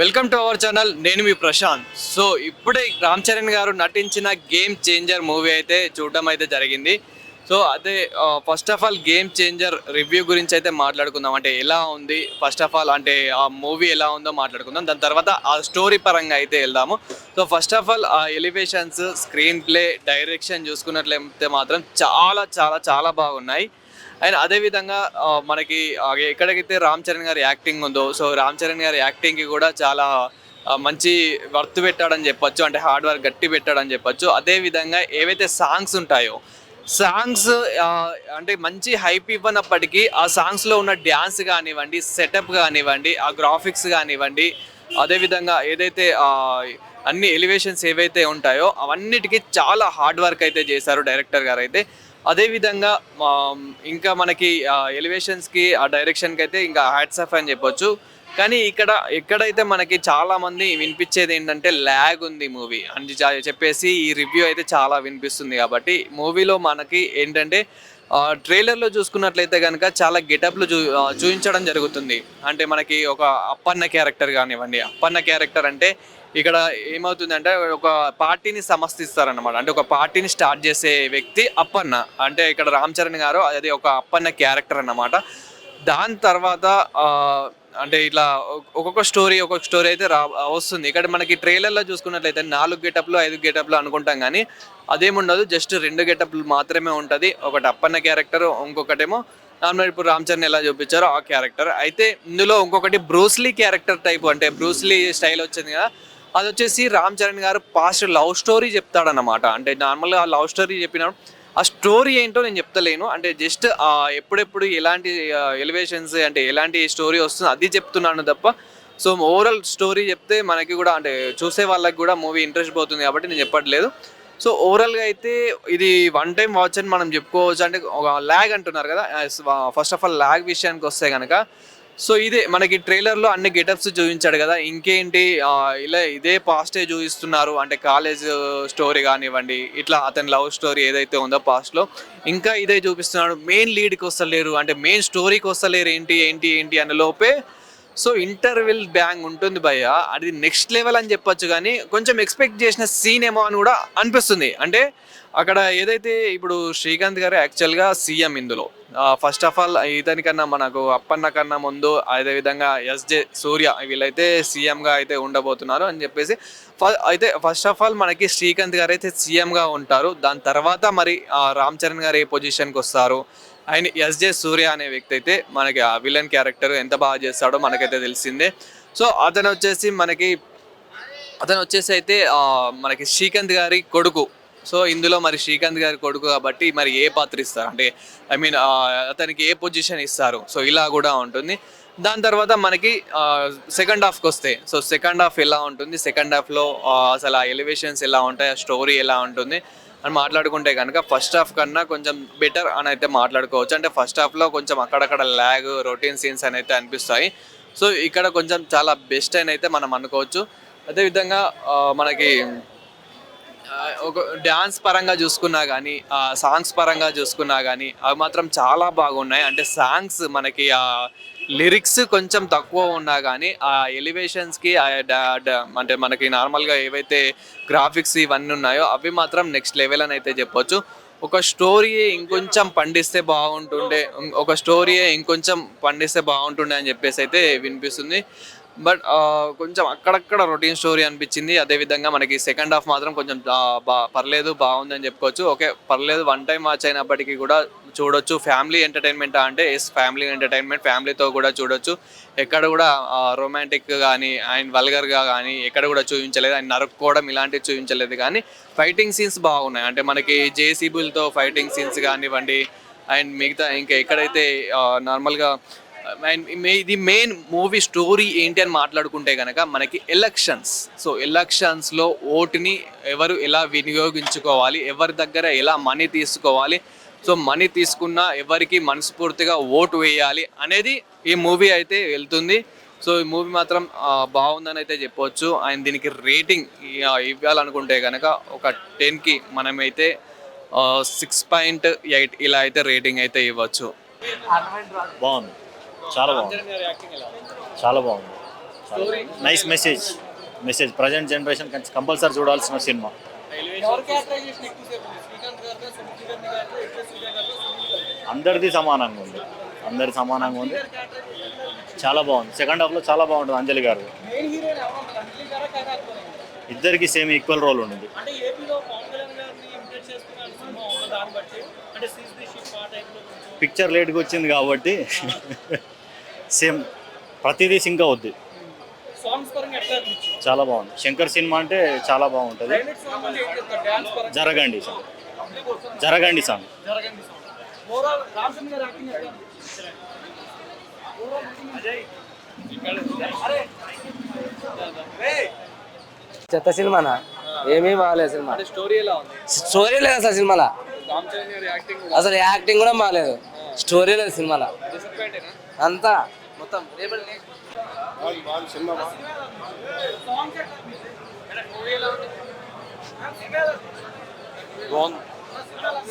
Welcome to our channel. నేను మీ Prashanth. So ఇప్పుడే రామ్ చరణ్ గారు నటించిన గేమ్ చేంజర్ మూవీ అయితే చూడడం అయితే జరిగింది. సో అదే first of all game changer review గురించి అయితే మాట్లాడుకుందాం. అంటే ఎలా ఉంది ఫస్ట్ ఆఫ్ ఆల్, అంటే ఆ మూవీ ఎలా ఉందో మాట్లాడుకుందాం. దాని తర్వాత ఆ స్టోరీ పరంగా అయితే వెళ్దాము. సో ఫస్ట్ ఆఫ్ ఆల్ ఆ ఎలివేషన్స్, స్క్రీన్ ప్లే, డైరెక్షన్ చూసుకున్నట్లయితే మాత్రం చాలా చాలా చాలా బాగున్నాయి. అండ్ అదేవిధంగా మనకి ఎక్కడికైతే రామ్ చరణ్ గారి యాక్టింగ్ ఉందో, సో రామ్ చరణ్ గారి యాక్టింగ్కి కూడా చాలా మంచి వర్త్ పెట్టాడని చెప్పొచ్చు. అంటే హార్డ్ వర్క్ గట్టి పెట్టాడని చెప్పొచ్చు. అదేవిధంగా ఏవైతే సాంగ్స్ ఉంటాయో, సాంగ్స్ అంటే మంచి హైప్ ఇవ్వనప్పటికీ ఆ సాంగ్స్లో ఉన్న డ్యాన్స్ కానివ్వండి, సెటప్ కానివ్వండి, ఆ గ్రాఫిక్స్ కానివ్వండి, అదేవిధంగా ఏదైతే అన్ని ఎలివేషన్స్ ఏవైతే ఉంటాయో అవన్నిటికీ చాలా హార్డ్ వర్క్ అయితే చేశారు డైరెక్టర్ గారు అయితే. అదేవిధంగా ఇంకా మనకి ఎలివేషన్స్కి, ఆ డైరెక్షన్కి అయితే ఇంకా హ్యాట్స్ ఆఫ్ అని చెప్పొచ్చు. కానీ ఎక్కడైతే మనకి చాలామంది వినిపించేది ఏంటంటే ల్యాగ్ ఉంది మూవీ అని చెప్పేసి ఈ రివ్యూ అయితే చాలా వినిపిస్తుంది. కాబట్టి మూవీలో మనకి ఏంటంటే ట్రైలర్లో చూసుకున్నట్లయితే కనుక చాలా గెటప్లు చూపించడం జరుగుతుంది. అంటే మనకి ఒక అప్పన్న క్యారెక్టర్ కానివ్వండి, అప్పన్న క్యారెక్టర్ అంటే ఇక్కడ ఏమవుతుందంటే ఒక పార్టీని సమర్థిస్తారనమాట. అంటే ఒక పార్టీని స్టార్ట్ చేసే వ్యక్తి అప్పన్న. అంటే ఇక్కడ రామ్ చరణ్ గారు అది ఒక అప్పన్న క్యారెక్టర్ అన్నమాట. దాని తర్వాత అంటే ఇట్లా ఒక్కొక్క స్టోరీ అయితే వస్తుంది. ఇక్కడ మనకి ట్రైలర్లో చూసుకున్నట్లయితే 4 గెటప్లు 5 గెటప్లు అనుకుంటాం, కానీ అదేముండదు. జస్ట్ 2 గెటప్లు మాత్రమే ఉంటుంది. ఒకటి అప్పన్న క్యారెక్టర్, ఇంకొకటేమో నార్మల్ ఇప్పుడు రామ్ చరణ్ ఎలా చూపించారో ఆ క్యారెక్టర్. అయితే ఇందులో ఇంకొకటి బ్రూస్లీ క్యారెక్టర్ టైపు, అంటే బ్రూస్లీ స్టైల్ వచ్చింది కదా, అది వచ్చేసి రామ్ చరణ్ గారు పాస్ట్ లవ్ స్టోరీ చెప్తాడనమాట. అంటే నార్మల్గా ఆ లవ్ స్టోరీ చెప్పినప్పుడు ఆ స్టోరీ ఏంటో నేను చెప్తలేను. అంటే జస్ట్ ఎప్పుడెప్పుడు ఎలాంటి ఎలివేషన్స్, అంటే ఎలాంటి స్టోరీ వస్తుందో అది చెప్తున్నాను తప్ప. సో ఓవరాల్ స్టోరీ చెప్తే మనకి కూడా, అంటే చూసే వాళ్ళకి కూడా మూవీ ఇంట్రెస్ట్ పోతుంది కాబట్టి నేను చెప్పట్లేదు. సో ఓవరాల్గా అయితే ఇది వన్ టైం వాచ్ అని మనం చెప్పుకోవచ్చు. అంటే ఒక ల్యాగ్ అంటున్నారు కదా, ఫస్ట్ ఆఫ్ ఆల్ ల్యాగ్ విషయానికి వస్తే కనుక, సో ఇదే మనకి ట్రైలర్లో అన్ని గెటప్స్ చూపించాడు కదా, ఇంకేంటి ఇలా ఇదే పాస్టే చూపిస్తున్నారు. అంటే కాలేజ్ స్టోరీ కానివ్వండి, ఇట్లా అతని లవ్ స్టోరీ ఏదైతే ఉందో పాస్ట్లో ఇంకా ఇదే చూపిస్తున్నాడు. మెయిన్ లీడ్కి వస్తలేరు, అంటే మెయిన్ స్టోరీకి వస్తలేరు. ఏంటి ఏంటి ఏంటి అనే లోపే సో ఇంటర్వెల్ బ్యాంగ్ ఉంటుంది భయ్య. అది నెక్స్ట్ లెవెల్ అని చెప్పొచ్చు. కానీ కొంచెం ఎక్స్పెక్ట్ చేసిన సీన్ ఏమో అని కూడా అనిపిస్తుంది. అంటే అక్కడ ఏదైతే ఇప్పుడు శ్రీకాంత్ గారు యాక్చువల్గా సీఎం ఇందులో. ఫస్ట్ ఆఫ్ ఆల్ ఇతనికన్నా మనకు అప్పన్న కన్నా ముందు, అదేవిధంగా ఎస్జే సూర్య వీళ్ళైతే సీఎంగా అయితే ఉండబోతున్నారు అని చెప్పేసి అయితే ఫస్ట్ ఆఫ్ ఆల్ మనకి శ్రీకాంత్ గారు అయితే సీఎంగా ఉంటారు. దాని తర్వాత మరి రామ్ చరణ్ గారు ఏ పొజిషన్కి వస్తారు, ఆయన ఎస్జే సూర్య అనే వ్యక్తి అయితే మనకి ఆ విలన్ క్యారెక్టర్ ఎంత బాగా చేస్తాడో మనకైతే తెలిసిందే. సో అతను వచ్చేసి అయితే మనకి శ్రీకాంత్ గారి కొడుకు. సో ఇందులో మరి శ్రీకాంత్ గారి కొడుకు కాబట్టి మరి ఏ పాత్ర ఇస్తారు, అంటే ఐ మీన్ అతనికి ఏ పొజిషన్ ఇస్తారు, సో ఇలా కూడా ఉంటుంది. దాని తర్వాత మనకి సెకండ్ హాఫ్కి వస్తే, సో సెకండ్ హాఫ్ ఎలా ఉంటుంది, సెకండ్ హాఫ్లో అసలు ఆ ఎలివేషన్స్ ఎలా ఉంటాయి, ఆ స్టోరీ ఎలా ఉంటుంది అని మాట్లాడుకుంటే కనుక ఫస్ట్ హాఫ్ కన్నా కొంచెం బెటర్ అని అయితే మాట్లాడుకోవచ్చు. అంటే ఫస్ట్ హాఫ్లో కొంచెం అక్కడక్కడ ల్యాగ్, రొటీన్ సీన్స్ అని అయితే అనిపిస్తాయి. సో ఇక్కడ కొంచెం చాలా బెస్ట్ అని అయితే మనం అనుకోవచ్చు. అదేవిధంగా మనకి ఒక డ్యాన్స్ పరంగా చూసుకున్నా కానీ, సాంగ్స్ పరంగా చూసుకున్నా కానీ అవి మాత్రం చాలా బాగున్నాయి. అంటే సాంగ్స్ మనకి లిరిక్స్ కొంచెం తక్కువ ఉన్నా కానీ ఆ ఎలివేషన్స్కి అంటే మనకి నార్మల్గా ఏవైతే గ్రాఫిక్స్ ఇవన్నీ ఉన్నాయో అవి మాత్రం నెక్స్ట్ లెవెల్ అని అయితే చెప్పొచ్చు. ఒక స్టోరీ ఇంకొంచెం పండిస్తే బాగుంటుండే అని చెప్పేసి అయితే వినిపిస్తుంది. బట్ కొంచెం అక్కడక్కడ రొటీన్ స్టోరీ అనిపించింది. అదేవిధంగా మనకి సెకండ్ హాఫ్ మాత్రం కొంచెం పర్లేదు, బాగుంది అని చెప్పుకోవచ్చు. ఓకే పర్లేదు, వన్ టైం వాచ్ అయినప్పటికీ కూడా చూడొచ్చు. ఫ్యామిలీ ఎంటర్టైన్మెంట్ అంటే ఫ్యామిలీ ఎంటర్టైన్మెంట్, ఫ్యామిలీతో కూడా చూడొచ్చు. ఎక్కడ కూడా రొమాంటిక్ కానీ అండ్ వల్గర్గా కానీ ఎక్కడ కూడా చూపించలేదు. ఆయన నరుక్కోవడం ఇలాంటివి చూపించలేదు. కానీ ఫైటింగ్ సీన్స్ బాగున్నాయి. అంటే మనకి జేసీబీలతో ఫైటింగ్ సీన్స్ కానివ్వండి, అండ్ మిగతా ఇంకా ఎక్కడైతే నార్మల్గా ఇది మెయిన్ మూవీ స్టోరీ ఏంటి అని మాట్లాడుకుంటే కనుక మనకి ఎలక్షన్స్. సో ఎలక్షన్స్లో ఓటుని ఎవరు ఎలా వినియోగించుకోవాలి, ఎవరి దగ్గర ఎలా మనీ తీసుకోవాలి, సో మనీ తీసుకున్న ఎవరికి మనస్ఫూర్తిగా ఓటు వేయాలి అనేది ఈ మూవీ అయితే వెళ్తుంది. సో ఈ మూవీ మాత్రం బాగుందని అయితే చెప్పవచ్చు. అండ్ దీనికి రేటింగ్ ఇవ్వాలనుకుంటే కనుక ఒక 10కి మనమైతే 6.8 ఇలా అయితే రేటింగ్ అయితే ఇవ్వచ్చు. బాగుంది, చాలా బాగుంది, చాలా బాగుంది. Nice message present generation compulsory చూడాల్సిన సినిమా. అందరిది సమానంగా ఉంది, చాలా బాగుంది. సెకండ్ హాఫ్లో చాలా బాగుంటుంది. అంజలి గారు ఇద్దరికి సేమ్ ఈక్వల్ రోల్ ఉంది. పిక్చర్ లేట్గా వచ్చింది కాబట్టి సేమ్ ప్రతిదీ సింక్ అవుద్ది. చాలా బాగుంది. శంకర్ సినిమా అంటే చాలా బాగుంటుంది. జరగండి సాంగ్ చెత్త సినిమానా? ఏమీ బాగాలేదు సినిమా. స్టోరీ లేదు అసలు సినిమాలో. అసలు యాక్టింగ్ కూడా బాగాలేదు. స్టోరీ లేదు సినిమాలో. అంతా మొత్తం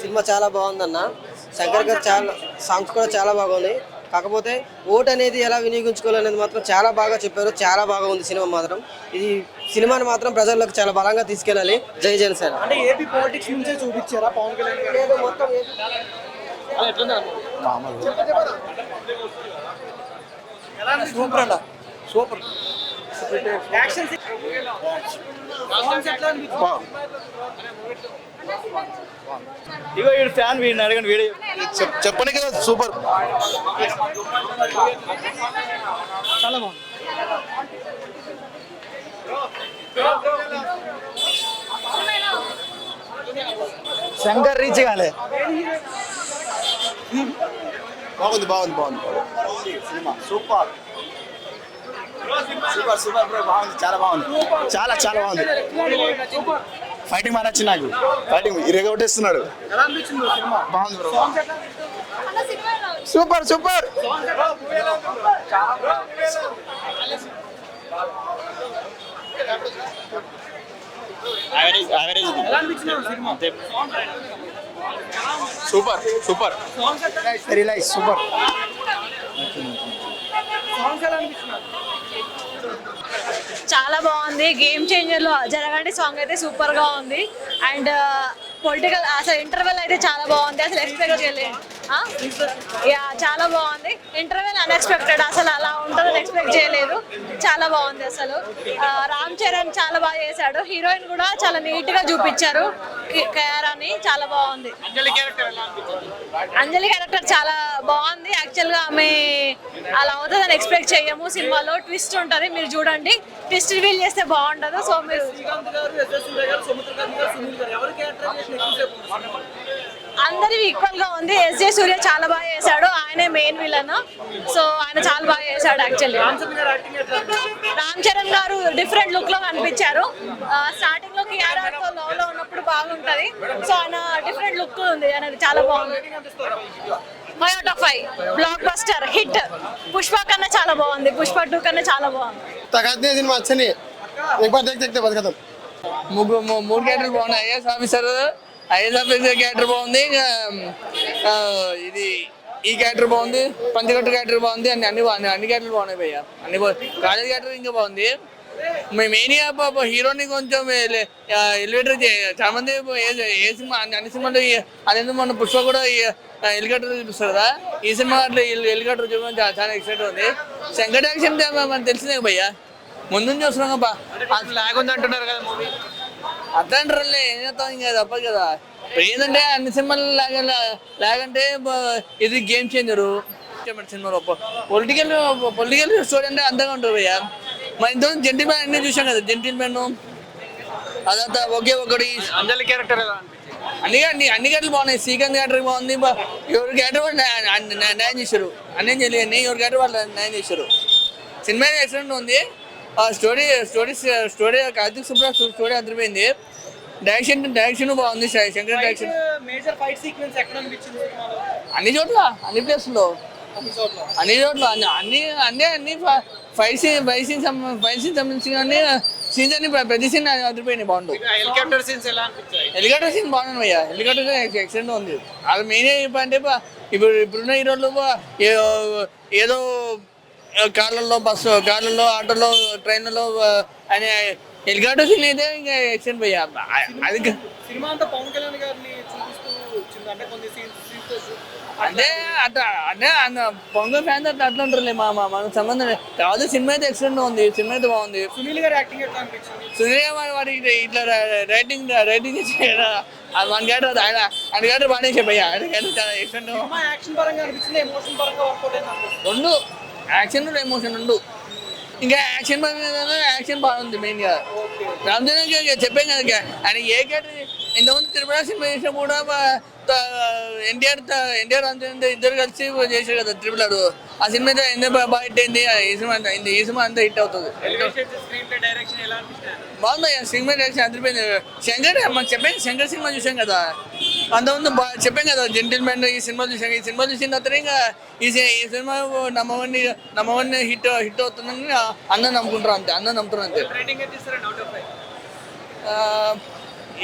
సినిమా చాలా బాగుందన్న. శంకర్ గారు చాలా సాంగ్స్ కూడా చాలా బాగున్నాయి. కాకపోతే ఓట్ అనేది ఎలా వినియోగించుకోవాలనేది మాత్రం చాలా బాగా చెప్పారు. చాలా బాగా ఉంది సినిమా మాత్రం. ఇది సినిమాని మాత్రం ప్రజల్లోకి చాలా బలంగా తీసుకెళ్ళాలి. జై జనసేన. అంటే ఏపీ పాలిటిక్స్ నుంచే చూపించారా పవన్ కళ్యాణ్ గారు? లేదు, మొత్తం సూపర్ అన్న, సూపర్. యాక్షన్ ఇగో వీడు ఫ్యాన్, వీడిని అడగండి. వీడియో చెప్పండి కదా. సూపర్, చాలా బాగుంది. శంకర్ రీచ్ కాలే. బాగుంది సినిమా సూపర్ బ్రో. బాగుంది, చాలా బాగుంది. చాలా బాగుంది. ఫైటింగ్ బాగా నచ్చింది నాకు. ఫైటింగ్ ఇరగొట్టేస్తున్నాడు. బాగుంది bro. Super super very nice. Super. చాలా బాగుంది. గేమ్ చేంజర్ లో జరగండి సాంగ్ అయితే సూపర్ గా ఉంది. అండ్ పొలిటికల్ అసలు ఇంటర్వెల్ అయితే చాలా బాగుంది. అసలు ఎక్స్పెక్ట్ చేయలేదు. యా, చాలా బాగుంది. Interval unexpected. అసలు అలా ఉంటుందని ఎక్స్పెక్ట్ చేయలేదు. చాలా బాగుంది. అసలు రామ్ చరణ్ చాలా బాగా చేశాడు. హీరోయిన్ కూడా చాలా నీట్ గా చూపించారు. కయారాని చాలా బాగుంది. అంజలి క్యారెక్టర్ చాలా బాగుంది. యాక్చువల్ గా ఆమె అలా అవుతుందని ఎక్స్పెక్ట్ చేయము. సినిమాలో ట్విస్ట్ ఉంటుంది, మీరు చూడండి. ట్విస్ట్ రివీల్ చేస్తే బాగుండదు. సో మీరు అందరి ఈక్వల్ గా ఉంది. ఎస్జే సూర్య చాలా బాగా చేశాడు. ఆయనే మెయిన్ విలన్. సో ఆయన చాలా బాగా చేశాడు. యాక్చువల్లీ రామ్ చరణ్ గారు డిఫరెంట్ లుక్ లో కనిపించారు. స్టార్టింగ్ లో కియారా తో లవ్ లో ఉన్నప్పుడు బాగుంటది. సో ఆయన డిఫరెంట్ లుక్ ఉంది అనేది చాలా బాగుంది. 5 out of 5 block buster hit. Pushpa కన్నా చాలా బాగుంది. పుష్ప 2 కన్నా చాలా బాగుంది. సినిమా వచ్చని మూడు క్యారెక్టర్లు బాగున్నాయి. ఐఎస్ ఆఫీసర్ క్యారెక్టర్ బాగుంది. ఇది ఈ క్యారెక్టర్ బాగుంది. పంచకట్టు క్యారెక్టర్ బాగుంది. అన్ని క్యారెక్టర్లు బాగున్నాయి భయ్య. అన్ని కాలేజ్ క్యారెక్టర్ ఇంకా బాగుంది. మెయిన్ హీరోని కొంచెం ఎలివేటర్ చాలా మంది ఏ సినిమా అన్ని సినిమాలు అదేందుకు మన పుష్ప కూడా హెలికాప్టర్ చూపిస్తారు కదా. ఈ సినిమా అట్లా హెలికాప్టర్ చూపడం చాలా ఎక్సైట్ ఉంది. శంకర్ యాక్షన్ మనకు తెలిసిందే భయ్య. ముందు చూస్తున్నాం బా. లాగ్ ఉంది అంటున్నారు కదా మూవీ. అట్లా అంటారులే, ఏం చేస్తాం ఇంకా తప్పదు కదా. ఏంటంటే అన్ని సినిమాలు లాగంటే ఇది గేమ్ చేంజరు సినిమాలో. పొలిటికల్ స్టోరీ అంటే అంతగా ఉంటుంది భయ్య. మన ఇంత జెంటిల్ మ్యాన్ అన్ని చూసాం కదా. జెంటిల్ మ్యాన్ అదంతా ఒకే ఒకటి. అంజలి క్యారెక్టర్ అన్ని క్యారెక్టర్లు బాగున్నాయి. శ్రీకాంత్ క్యారెక్టర్ బాగుంది. ఎవరి క్యారెక్టర్ వాళ్ళు న్యాయం చేశారు. అన్నీ తెలియదు ఎవరి క్యారెక్టర్ వాళ్ళు న్యాయం చేశారు. సినిమా ఎక్సలెంట్ ఉంది. స్టోరీ కార్తీక్ సుబ్రాజ్ స్టోరీ అదిరిపోయింది. డైరెక్షన్ బాగుంది. Shankar direction major fight sequence ఎక్కడ అనిపించింది? అన్ని చోట్ల అన్ని ప్లేస్లో అన్ని ఫైట్ సీన్ సంబంధించిన అన్ని సీన్స్ అన్ని ప్రతి సీన్ అదిరిపోయినాయి. బాగుండు. హెలికాప్టర్ సీన్స్ ఎలా అనిపించాయి? హెలికాప్టర్ సీన్ బాగున్నాను భయ్య. హెలికాప్టర్ ఎక్సలెంట్ ఉంది. అది మెయిన్ అంటే ఇప్పుడున్న హీరోలు ఏదో కార్లలో కార్లలో ఆటోలో ట్రైన్లలో ఆయన హెలికాప్టర్ సీన్ అయితే ఇంకా ఎక్సెంట్ పోయా అది సినిమా అంతా పవన్ కళ్యాణ్ గారిని చూపిస్తూ వచ్చింది అంటే కొన్ని సీన్స్ అంటే అట్లా అంటే పొంగల్ ఫ్యాన్స్ అట్లా ఉంటారులే మనకు సంబంధం లేదు. కాదు సినిమా అయితే ఎక్సలెంట్ ఉంది, సినిమా అయితే బాగుంది. సునీల్ గారి యాక్టింగ్ ఎట్లా అనిపించింది? సునీల్ వాడికి ఇట్లా రైటింగ్ వన్ క్యారెక్టర్ ఆయన క్యారెక్టర్ బాగానే చెప్పయ్యా. ఆయన క్యారెక్టర్ చాలా ఎక్సలెంట్. సినిమా యాక్షన్ పరంగా అనిపించింది, ఎమోషన్ పరంగా వర్కౌట్ అయింది. రెండు యాక్షన్ ఎమోషన్ రెండు. ఇంకా యాక్షన్ యాక్షన్ బాగుంది మెయిన్గా. రామ్ చరణ్ చెప్పాం కదా ఆయన ఏ క్యారెక్టర్ ఇంతకుముందు త్రిపుర సినిమా చేసినా కూడా ఎన్టీఆర్ రామ్ చరణ్ ఇద్దరు కలిసి చేశారు కదా త్రిపులాడు. ఆ సినిమా అయితే ఎంత బాగా హిట్ అయింది. ఈ సినిమా అంతా హిట్ అవుతుంది. బాగుంది సినిమా డైరెక్షన్ అదిరిపోయింది. శంకర్ మనకు చెప్పాను, శంకర్ సినిమా చూసాం కదా అంతకుముందు చెప్పాం కదా జెంటిల్మెన్. ఈ సినిమా చూసాం, ఈ సినిమా చూసిన తర్వాత ఇంకా ఈ సినిమా నమ్మవన్ హిట్ అవుతుందని అందరూ నమ్ముకుంటారు అంతే, అందరూ నమ్ముతున్నారు అంతే.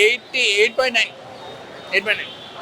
8.9.